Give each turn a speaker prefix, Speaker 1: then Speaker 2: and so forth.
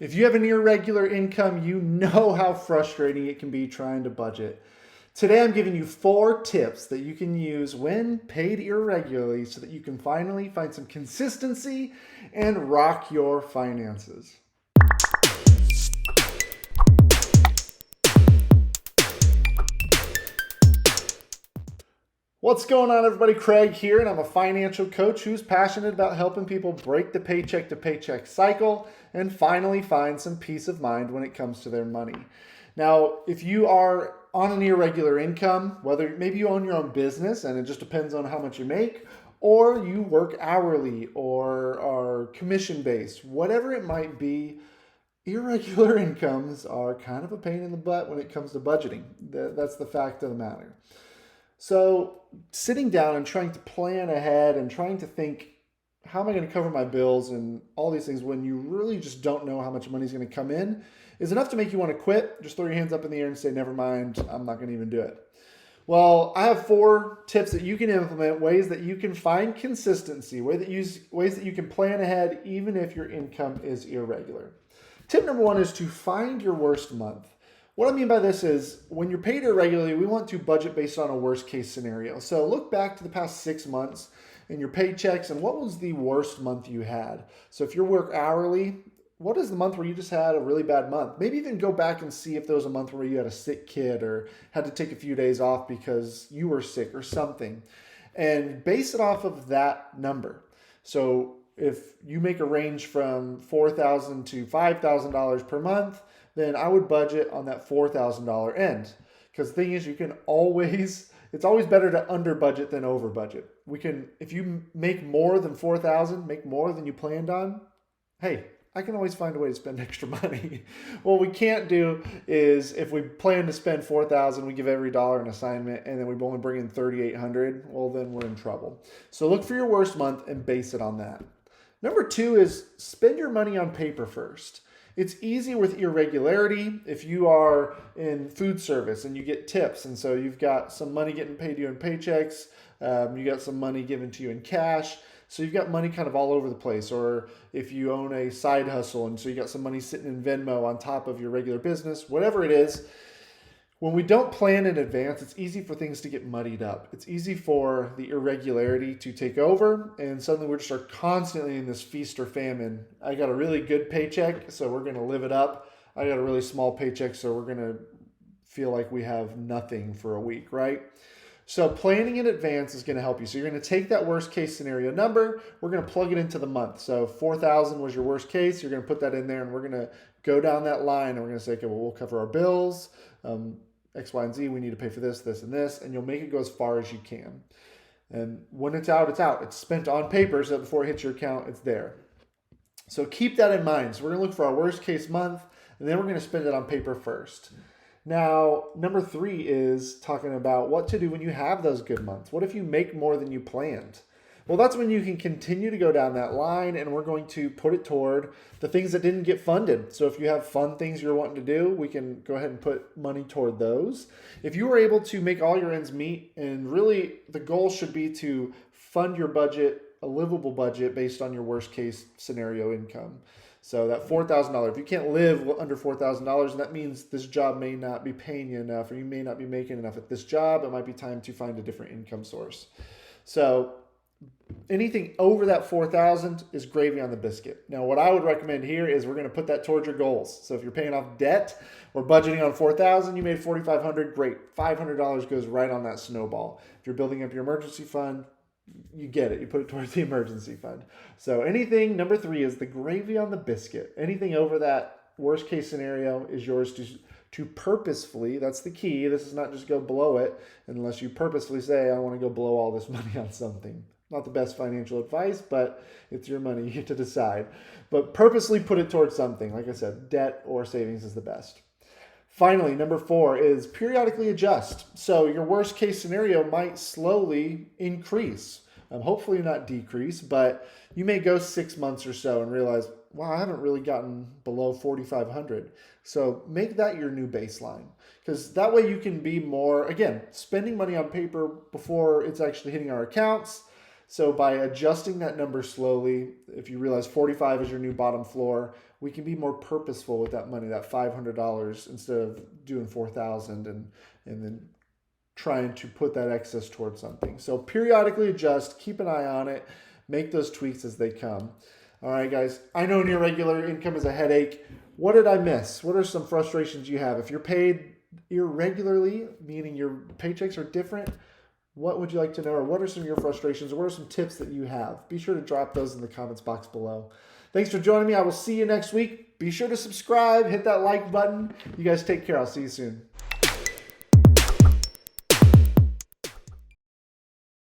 Speaker 1: If you have an irregular income, you know how frustrating it can be trying to budget. Today, I'm giving you 4 tips that you can use when paid irregularly so that you can finally find some consistency and rock your finances. What's going on, everybody? Craig here, and I'm a financial coach who's passionate about helping people break the paycheck to paycheck cycle and finally find some peace of mind when it comes to their money. Now, if you are on an irregular income, whether maybe you own your own business and it just depends on how much you make, or you work hourly or are commission based, whatever it might be, irregular incomes are kind of a pain in the butt when it comes to budgeting. That's the fact of the matter. So sitting down and trying to plan ahead and trying to think, how am I going to cover my bills and all these things when you really just don't know how much money is going to come in is enough to make you want to quit. Just throw your hands up in the air and say, never mind, I'm not going to even do it. Well, I have 4 tips that you can implement, ways that you can find consistency, ways that you can plan ahead even if your income is irregular. Tip number 1 is to find your worst month. What I mean by this is when you're paid irregularly, we want to budget based on a worst case scenario. So look back to the past 6 months in your paychecks and what was the worst month you had. So if you work hourly, what is the month where you just had a really bad month? Maybe even go back and see if there was a month where you had a sick kid or had to take a few days off because you were sick or something. And base it off of that number. So if you make a range from $4,000 to $5,000 per month, then I would budget on that $4,000 end. Because the thing is, it's always better to under budget than over budget. If you make more than 4,000, make more than you planned on, hey, I can always find a way to spend extra money. What we can't do is if we plan to spend 4,000, we give every dollar an assignment, and then we only bring in 3,800. Well, then we're in trouble. So look for your worst month and base it on that. Number 2 is spend your money on paper first. It's easy with irregularity if you are in food service and you get tips, and so you've got some money getting paid to you in paychecks, you got some money given to you in cash, so you've got money kind of all over the place. Or if you own a side hustle and so you got some money sitting in Venmo on top of your regular business, whatever it is, when we don't plan in advance, it's easy for things to get muddied up. It's easy for the irregularity to take over, and suddenly we're just constantly in this feast or famine. I got a really good paycheck, so we're going to live it up. I got a really small paycheck, so we're going to feel like we have nothing for a week, right? So planning in advance is going to help you. So you're going to take that worst case scenario number, we're going to plug it into the month. So 4,000 was your worst case, you're going to put that in there, and we're going to go down that line, and we're going to say, okay, well, we'll cover our bills, X, Y, and Z, we need to pay for this, this, and this, and you'll make it go as far as you can. And when it's out, it's out. It's spent on paper so that before it hits your account, it's there. So keep that in mind. So we're going to look for our worst case month, and then we're going to spend it on paper first. Now, number 3 is talking about what to do when you have those good months. What if you make more than you planned? Well, that's when you can continue to go down that line, and we're going to put it toward the things that didn't get funded. So if you have fun things you're wanting to do, we can go ahead and put money toward those. If you were able to make all your ends meet, and really the goal should be to fund your budget, a livable budget based on your worst case scenario income. So that $4,000, if you can't live under $4,000, and that means this job may not be paying you enough, or you may not be making enough at this job, it might be time to find a different income source. So anything over that 4,000 is gravy on the biscuit. Now, what I would recommend here is we're going to put that towards your goals. So if you're paying off debt or budgeting on 4,000, you made 4,500, great. $500 goes right on that snowball. If you're building up your emergency fund, you get it. You put it towards the emergency fund. So anything, number 3 is the gravy on the biscuit. Anything over that worst case scenario is yours to purposefully, that's the key. This is not just go blow it unless you purposefully say, I want to go blow all this money on something. Not the best financial advice, but it's your money. You get to decide. But purposely put it towards something. Like I said, debt or savings is the best. Finally, number 4 is periodically adjust. So your worst case scenario might slowly increase. Hopefully not decrease, but you may go 6 months or so and realize, wow, I haven't really gotten below 4,500. So make that your new baseline, because that way you can be more, again, spending money on paper before it's actually hitting our accounts. So by adjusting that number slowly, if you realize 45 is your new bottom floor, we can be more purposeful with that money, that $500, instead of doing 4,000 and then trying to put that excess towards something. So periodically adjust, keep an eye on it, make those tweaks as they come. All right, guys, I know irregular income is a headache. What did I miss? What are some frustrations you have? If you're paid irregularly, meaning your paychecks are different, what would you like to know? Or what are some of your frustrations? Or what are some tips that you have? Be sure to drop those in the comments box below. Thanks for joining me. I will see you next week. Be sure to subscribe, hit that like button. You guys take care. I'll see you soon.